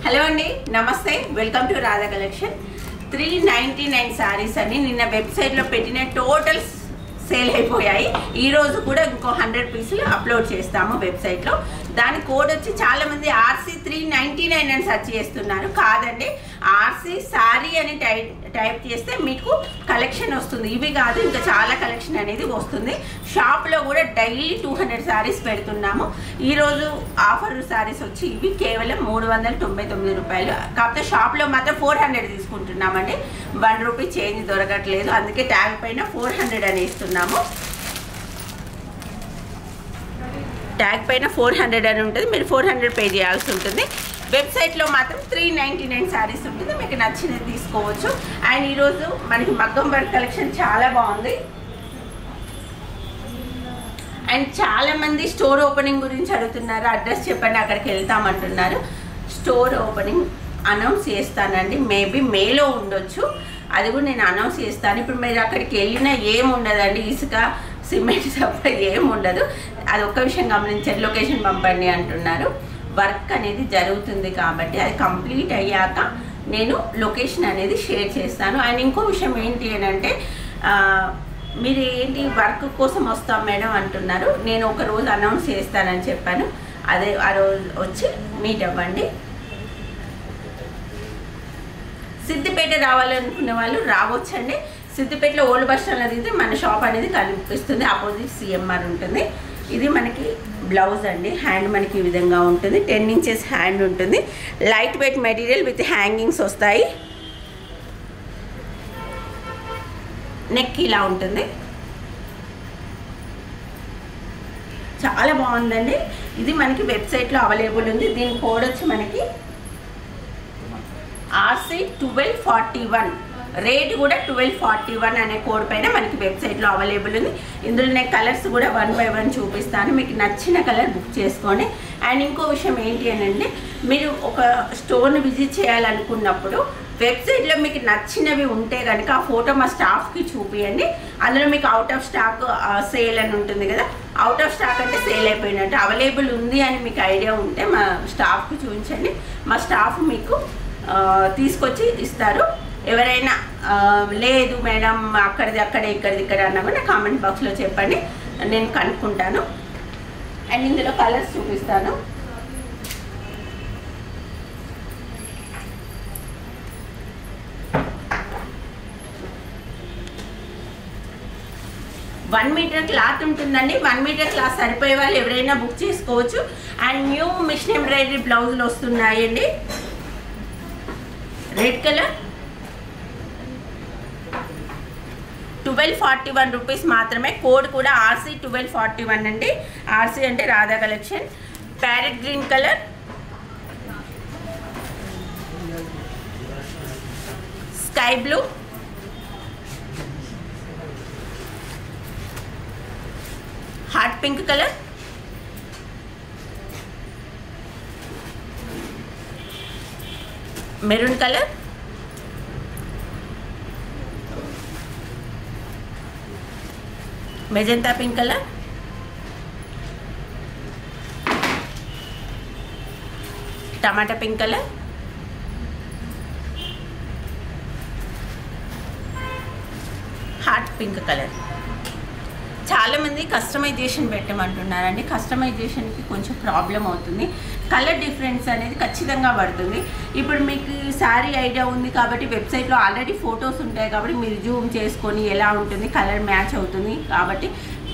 Hello అండి, నమస్తే. Welcome to Radha collection. 399 saris అని నిన్న వెబ్సైట్లో పెట్టిన టోటల్ సేల్ అయిపోయాయి. ఈరోజు కూడా ఇంకో 100 పీసులు అప్లోడ్ చేస్తాము వెబ్సైట్లో. దాని కోడ్ వచ్చి చాలామంది RC399 అని సెర్చ్ చేస్తున్నారు. కాదండి, RC సారీ అని టైప్ చేస్తే మీకు కలెక్షన్ వస్తుంది. ఇవి కాదు, ఇంకా చాలా కలెక్షన్ అనేది వస్తుంది. షాప్లో కూడా డైలీ 200 సారీస్ పెడుతున్నాము. ఈరోజు ఆఫర్ సారీస్ వచ్చి ఇవి కేవలం 399 రూపాయలు. కాకపోతే షాప్లో మాత్రం 400 తీసుకుంటున్నామండి. 1 రూపీ చేంజ్ దొరకట్లేదు, అందుకే ట్యాగ్ పైన 400 అని ఇస్తున్నాము. ట్యాగ్ పైన 400 అని ఉంటుంది, మీరు 400 పే చేయాల్సి ఉంటుంది. వెబ్సైట్లో మాత్రం 399 సారీస్ ఉంటుంది, మీకు నచ్చినది తీసుకోవచ్చు. అండ్ ఈరోజు మనకి మగ్గం వర్క్ కలెక్షన్ చాలా బాగుంది. అండ్ చాలామంది స్టోర్ ఓపెనింగ్ గురించి అడుగుతున్నారు. అడ్రస్ చెప్పండి, అక్కడికి వెళ్తామంటున్నారు. స్టోర్ ఓపెనింగ్ అనౌన్స్ చేస్తానండి, మేబీ మేలో ఉండొచ్చు, అది కూడా నేను అనౌన్స్ చేస్తాను. ఇప్పుడు మీరు అక్కడికి వెళ్ళినా ఏముండదండి, ఇసుక సిమెంట్ తప్ప ఏముండదు. అది ఒక్క విషయం గమనించండి. లొకేషన్ పంపండి అంటున్నారు. వర్క్ అనేది జరుగుతుంది కాబట్టి అది కంప్లీట్ అయ్యాక నేను లొకేషన్ అనేది షేర్ చేస్తాను. అండ్ ఇంకో విషయం ఏంటి అని అంటే, మీరు ఏంటి వర్క్ కోసం వస్తాం మేడం అంటున్నారు. నేను ఒక రోజు అనౌన్స్ చేస్తానని చెప్పాను, అదే ఆ రోజు వచ్చి మీట్ అవ్వండి. సిద్దిపేట రావాలనుకునే వాళ్ళు రావచ్చండి. సిద్దిపేటలో ఓల్డ్ బస్ స్టాండ్లో దిగితే మన షాప్ అనేది కనిపిస్తుంది, ఆపోజిట్ CMR ఉంటుంది. ఇది మనకి బ్లౌజ్ అండి. హ్యాండ్ మనకి ఈ విధంగా ఉంటుంది, 10 ఇంచెస్ హ్యాండ్ ఉంటుంది. Light weight material with hangings వస్తాయి. నెక్ ఇలా ఉంటుంది, చాలా బాగుందండి. ఇది మనకి వెబ్సైట్లో అవైలబుల్ ఉంది. దీని కోడ్ వచ్చి మనకి RC1241. రేట్ కూడా 1241 అనే కోడ్ పైన మనకి వెబ్సైట్లో అవైలబుల్ ఉంది. ఇందులోనే కలర్స్ కూడా 1 by 1 చూపిస్తాను, మీకు నచ్చిన కలర్ బుక్ చేసుకోండి. అండ్ ఇంకో విషయం ఏంటి అని అంటే, మీరు ఒక స్టోర్ని విజిట్ చేయాలనుకున్నప్పుడు వెబ్సైట్లో మీకు నచ్చినవి ఉంటే కనుక ఆ ఫోటో మా స్టాఫ్కి చూపించండి. అందులో మీకు అవుట్ ఆఫ్ స్టాక్ సేల్ అని ఉంటుంది కదా, అవుట్ ఆఫ్ స్టాక్ అంటే సేల్ అయిపోయినట్టు. అవైలబుల్ ఉంది అని మీకు ఐడియా ఉంటే మా స్టాఫ్కి చూపించండి, మా స్టాఫ్ మీకు తీసుకొచ్చి ఇస్తారు. ఎవరైనా లేదు మేడం అక్కడిది అక్కడే ఇక్కడిది ఇక్కడ అన్నా కూడా కామెంట్ బాక్స్లో చెప్పండి, నేను కనుక్కుంటాను. అండ్ ఇందులో కలర్స్ చూపిస్తాను. వన్ మీటర్ క్లాత్ ఉంటుందండి. 1 మీటర్ క్లాత్ సరిపోయే వాళ్ళు ఎవరైనా బుక్ చేసుకోవచ్చు. అండ్ న్యూ మిషన్ ఎంబ్రాయిడరీ బ్లౌజులు వస్తున్నాయండి. రెడ్ కలర్ 1241 రూపీస్ మాత్రమే. కోడ్ కూడా RC1241 అండి. RC అంటే Radha collection. Parrot green colour, sky blue, hot pink colour, maroon colour, magenta pink colour, tomato pink colour, hot pink colour. చాలామంది customization పెట్టమంటున్నారండి. కస్టమైజేషన్కి కొంచెం ప్రాబ్లం అవుతుంది, కలర్ డిఫరెన్స్ అనేది ఖచ్చితంగా పడుతుంది. ఇప్పుడు మీకు శారీ ఐడియా ఉంది కాబట్టి వెబ్సైట్లో ఆల్రెడీ ఫొటోస్ ఉంటాయి కాబట్టి మీరు జూమ్ చేసుకొని ఎలా ఉంటుంది, కలర్ మ్యాచ్ అవుతుంది కాబట్టి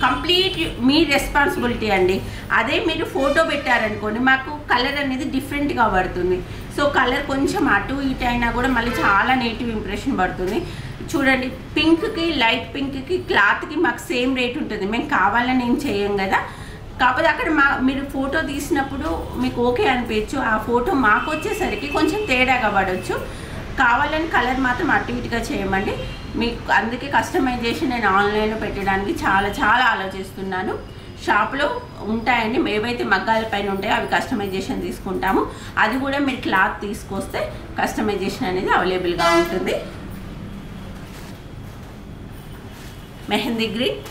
కంప్లీట్ మీ రెస్పాన్సిబిలిటీ అండి. అదే మీరు ఫోటో పెట్టారనుకోండి, మాకు కలర్ అనేది డిఫరెంట్గా పడుతుంది. సో కలర్ కొంచెం అటు ఇటు అయినా కూడా మళ్ళీ చాలా నెగిటివ్ ఇంప్రెషన్ పడుతుంది. చూడండి, పింక్కి లైట్ పింక్కి క్లాత్కి మాకు సేమ్ రేట్ ఉంటుంది. మేము కావాలని ఏం చేయం కదా, కాకపోతే అక్కడ మీరు ఫోటో తీసినప్పుడు మీకు ఓకే అనిపించచ్చు, ఆ ఫోటో మాకు వచ్చేసరికి కొంచెం తేడాగా పడవచ్చు. కావాలని కలర్ మాత్రం అటు ఇటుగా చేయమండి. మీకు అందుకే కస్టమైజేషన్ నేను ఆన్లైన్లో పెట్టడానికి చాలా ఆలోచిస్తున్నాను. షాప్లో ఉంటాయండి, ఏవైతే మగ్గాల పైన ఉంటాయో అవి కస్టమైజేషన్ తీసుకుంటాము. అది కూడా మీరు క్లాత్ తీసుకొస్తే కస్టమైజేషన్ అనేది అవైలబుల్గా ఉంటుంది. Mehndi green,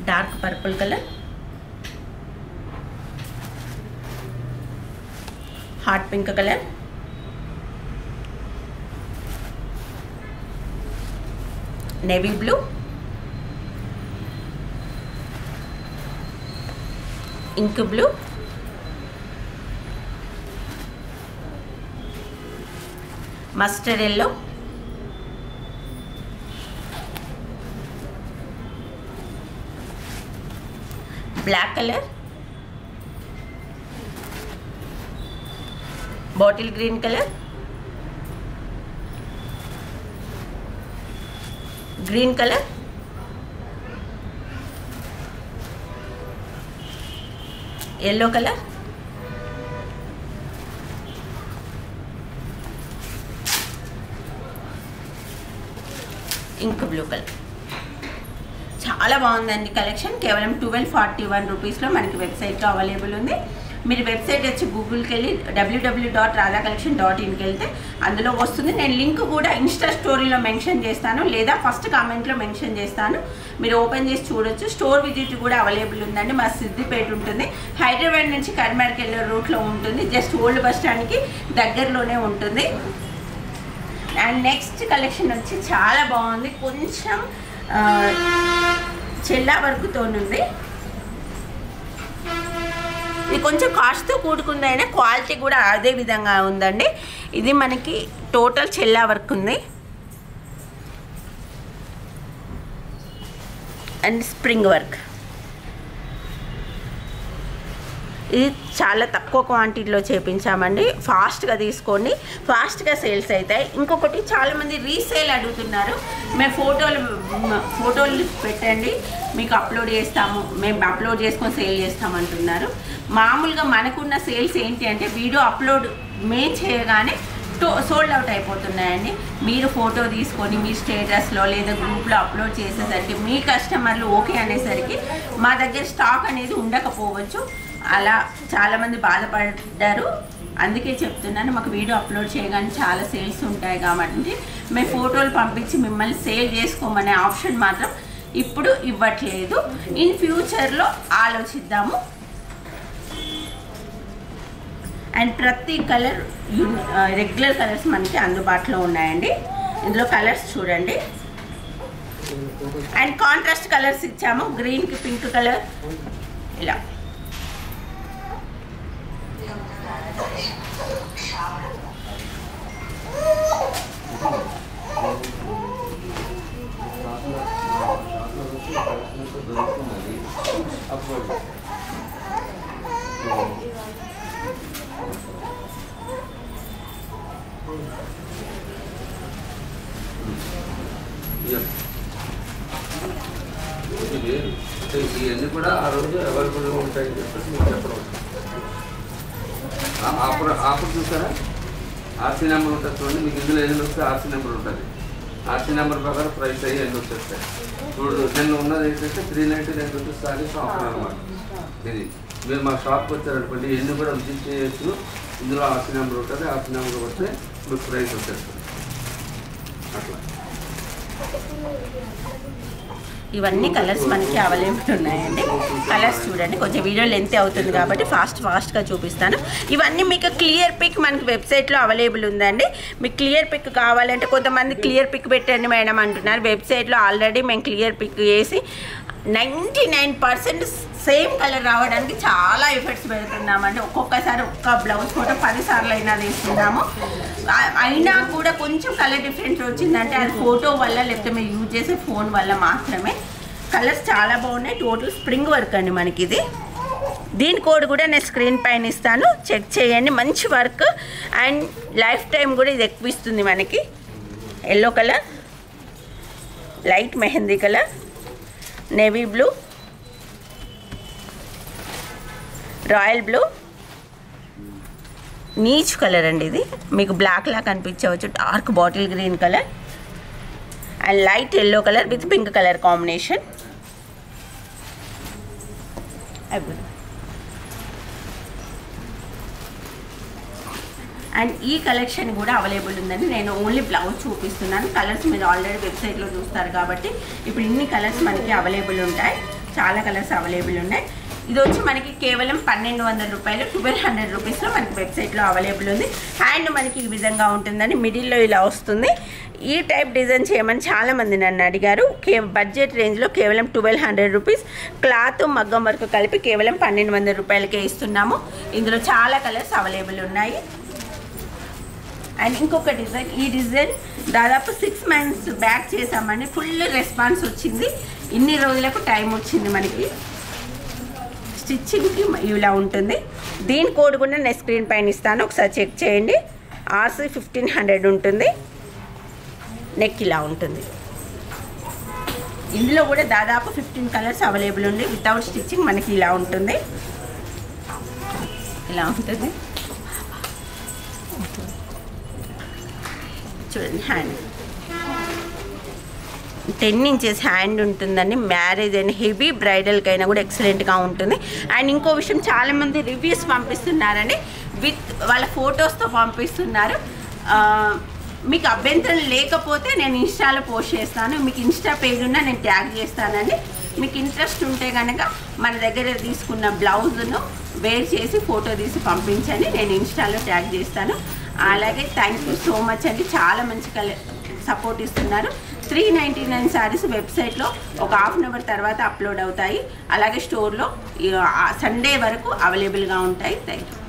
dark purple colour, hot pink colour, navy blue, ink blue, mustard yellow, black colour, bottle green colour, green colour, yellow colour, ink blue colour. చాలా బాగుందండి కలెక్షన్. కేవలం 1241 రూపీస్లో మనకి వెబ్సైట్లో అవైలబుల్ ఉంది. మీరు వెబ్సైట్ వచ్చి గూగుల్కి వెళ్ళి www.radhacollection.inకి వెళ్తే అందులో వస్తుంది. నేను లింక్ కూడా ఇన్స్టా స్టోరీలో మెన్షన్ చేస్తాను, లేదా ఫస్ట్ కామెంట్లో మెన్షన్ చేస్తాను. మీరు ఓపెన్ చేసి చూడొచ్చు. స్టోర్ విజిట్ కూడా అవైలబుల్ ఉందండి. మా సిద్దిపేట ఉంటుంది. హైదరాబాద్ నుంచి కర్మార్కి వెళ్ళే రూట్లో ఉంటుంది. జస్ట్ ఓల్డ్ బస్ స్టాండ్కి దగ్గరలోనే ఉంటుంది. అండ్ నెక్స్ట్ కలెక్షన్ వచ్చి చాలా బాగుంది. కొంచెం చెల్లా వర్క్తో ఉంది. ఇది కొంచెం కాస్ట్తో కూడుకుంది, అయినా క్వాలిటీ కూడా అదే విధంగా ఉందండి. ఇది మనకి టోటల్ చెల్లా వర్క్ ఉంది అండ్ స్ప్రింగ్ వర్క్. ఇది చాలా తక్కువ క్వాంటిటీలో చేపించామండి. ఫాస్ట్గా తీసుకోండి, ఫాస్ట్గా సేల్స్ అవుతాయి. ఇంకొకటి చాలామంది రీసేల్ అడుగుతున్నారు. మేము ఫోటోలు పెట్టండి, మీకు అప్లోడ్ చేస్తాము, మేము అప్లోడ్ చేసుకొని సేల్ చేస్తామంటున్నారు. మామూలుగా మనకున్న సేల్స్ ఏంటి అంటే వీడియో అప్లోడ్ మేము చేయగానే సోల్డ్ అవుట్ అయిపోతున్నాయండి. మీరు ఫోటో తీసుకొని మీ స్టేటస్లో లేదా గ్రూప్లో అప్లోడ్ చేసేసరికి మీ కస్టమర్లు ఓకే అనేసరికి మా దగ్గర స్టాక్ అనేది ఉండకపోవచ్చు. అలా చాలామంది బాధపడ్డారు. అందుకే చెప్తున్నాను, మాకు వీడియో అప్లోడ్ చేయగానే చాలా సేల్స్ ఉంటాయి కాబట్టి మేము ఫోటోలు పంపించి మిమ్మల్ని సేల్ చేసుకోమనే ఆప్షన్ మాత్రం ఇప్పుడు ఇవ్వట్లేదు. ఇన్ ఫ్యూచర్లో ఆలోచిద్దాము. అండ్ ప్రతి కలర్ రెగ్యులర్ కలర్స్ మనకి అందుబాటులో ఉన్నాయండి. ఇందులో కలర్స్ చూడండి. అండ్ కాంట్రాస్ట్ కలర్స్ ఇచ్చాము. గ్రీన్కి పింక్ కలర్, ఇలా ఇవన్నీ కూడా ఆ రోజు అవైలబుల్గా ఉంటాయని చెప్పేసి మీకు చెప్పడం. ఆఫర్ చూసారా? ఆర్సీ నెంబర్ ఉంటుంది చూడండి. మీకు ఇందులో ఎన్ని వస్తే ఆర్సీ నెంబర్ ఉంటుంది. ఆర్సీ నెంబర్ ప్రకారం ప్రైస్ అయ్యి ఎన్ని వచ్చేస్తాయి. ఇప్పుడు నిన్న ఉన్నది ఏంటంటే 399 రూపీస్ సారీస్ ఆఫర్ అనమాట. ఇది మీరు మా షాప్కి వచ్చారనుకోండి, ఎన్ని కూడా విజిట్ చేయొచ్చు. ఇందులో ఆర్సీ నెంబర్ ఉంటుంది. ఆర్సీ నెంబర్ వస్తే మీకు ప్రైస్ వచ్చేస్తుంది. అట్లా ఇవన్నీ కలర్స్ మనకి అవైలబుల్ ఉన్నాయండి. కలర్స్ చూడండి. కొంచెం వీడియో లెంత్ అవుతుంది కాబట్టి ఫాస్ట్గా చూపిస్తాను. ఇవన్నీ మీకు క్లియర్ పిక్ మనకి వెబ్సైట్లో అవైలబుల్ ఉందండి. మీకు క్లియర్ పిక్ కావాలంటే కొంతమంది క్లియర్ పిక్ పెట్టండి మేడం అంటున్నారు. వెబ్సైట్లో ఆల్రెడీ మేము క్లియర్ పిక్ చేసి 99% సేమ్ కలర్ రావడానికి చాలా ఎఫర్ట్స్ పెడుతున్నామండి. ఒక్కొక్కసారి ఒక్క బ్లౌజ్ ఫోటో 10 సార్లు అయినా తీస్తున్నాము. అయినా కూడా కొంచెం కలర్ డిఫరెన్స్ వచ్చిందంటే అది ఫోటో వల్ల, లేకపోతే మీరు యూజ్ చేసే ఫోన్ వల్ల మాత్రమే. కలర్స్ చాలా బాగున్నాయి. టోటల్ స్ప్రింగ్ వర్క్ అండి మనకి ఇది. దీని కోడ్ కూడా నేను స్క్రీన్ పైన ఇస్తాను, చెక్ చేయండి. మంచి వర్క్ అండ్ లైఫ్ టైం కూడా ఇది ఎక్కువ ఇస్తుంది మనకి. Yellow colour, light mehndi colour, navy blue, royal blue, నీచ్ కలర్ అండి. ఇది మీకు బ్లాక్ లా కనిపించవచ్చు. Dark bottle green colour and light yellow colour with pink colour combination. And ఈ కలెక్షన్ కూడా అవైలబుల్ ఉందండి. నేను ఓన్లీ బ్లౌజ్ చూపిస్తున్నాను. కలర్స్ మీరు ఆల్రెడీ వెబ్సైట్లో చూస్తారు కాబట్టి ఇప్పుడు ఇన్ని కలర్స్ మనకి అవైలబుల్ ఉంటాయి. చాలా కలర్స్ అవైలబుల్ ఉన్నాయి. ఇది వచ్చి మనకి కేవలం 1200 రూపాయలు, 1200 రూపీస్లో మనకి వెబ్సైట్లో అవైలబుల్ ఉంది. హ్యాండ్ మనకి ఈ విధంగా ఉంటుందని మిడిల్లో ఇలా వస్తుంది. ఈ టైప్ డిజైన్ చేయమని చాలామంది నన్ను అడిగారు. బడ్జెట్ రేంజ్లో కేవలం 1200 రూపీస్, క్లాత్ మగ్గం వర్క్ కలిపి కేవలం 1200 రూపాయలకే ఇస్తున్నాము. ఇందులో చాలా కలర్స్ అవైలబుల్ ఉన్నాయి. అండ్ ఇంకొక డిజైన్, ఈ డిజైన్ దాదాపు 6 months బ్యాక్ చేసామండి. ఫుల్ రెస్పాన్స్ వచ్చింది. ఇన్ని రోజులకు టైం వచ్చింది మనకి. స్టిచ్చింగ్కి ఇలా ఉంటుంది. దీని కోడ్ కూడా నేను స్క్రీన్ పైన ఇస్తాను, ఒకసారి చెక్ చేయండి. RC 1500 ఉంటుంది. నెక్ ఇలా ఉంటుంది. ఇందులో కూడా దాదాపు 15 కలర్స్ అవైలబుల్ ఉంది. వితౌట్ స్టిచ్చింగ్ మనకి ఇలా ఉంటుంది. ఇలా ఉంటుంది చూడండి. హ్యాండ్ 10 inches హ్యాండ్ ఉంటుందండి. మ్యారేజ్ అండ్ హెవీ బ్రైడల్కైనా కూడా ఎక్సలెంట్గా ఉంటుంది. అండ్ ఇంకో విషయం, చాలామంది రివ్యూస్ పంపిస్తున్నారండి, విత్ వాళ్ళ ఫొటోస్తో పంపిస్తున్నారు. మీకు అభ్యంతరం లేకపోతే నేను ఇన్స్టాలో పోస్ట్ చేస్తాను. మీకు ఇన్స్టా పేజ్ ఉన్నా నేను ట్యాగ్ చేస్తానండి. మీకు ఇంట్రెస్ట్ ఉంటే కనుక మన దగ్గర తీసుకున్న బ్లౌజ్ను వేర్ చేసి ఫోటో తీసి పంపించండి, నేను ఇన్స్టాలో ట్యాగ్ చేస్తాను. అలాగే థ్యాంక్ యూ సో మచ్ అండి, చాలా మంచి సపోర్ట్ ఇస్తున్నారు. 399 శారీస్ వెబ్సైట్లో ఒక ½ an hour తర్వాత అప్లోడ్ అవుతాయి. అలాగే స్టోర్లో సండే వరకు అవైలబుల్గా ఉంటాయి. Thank you.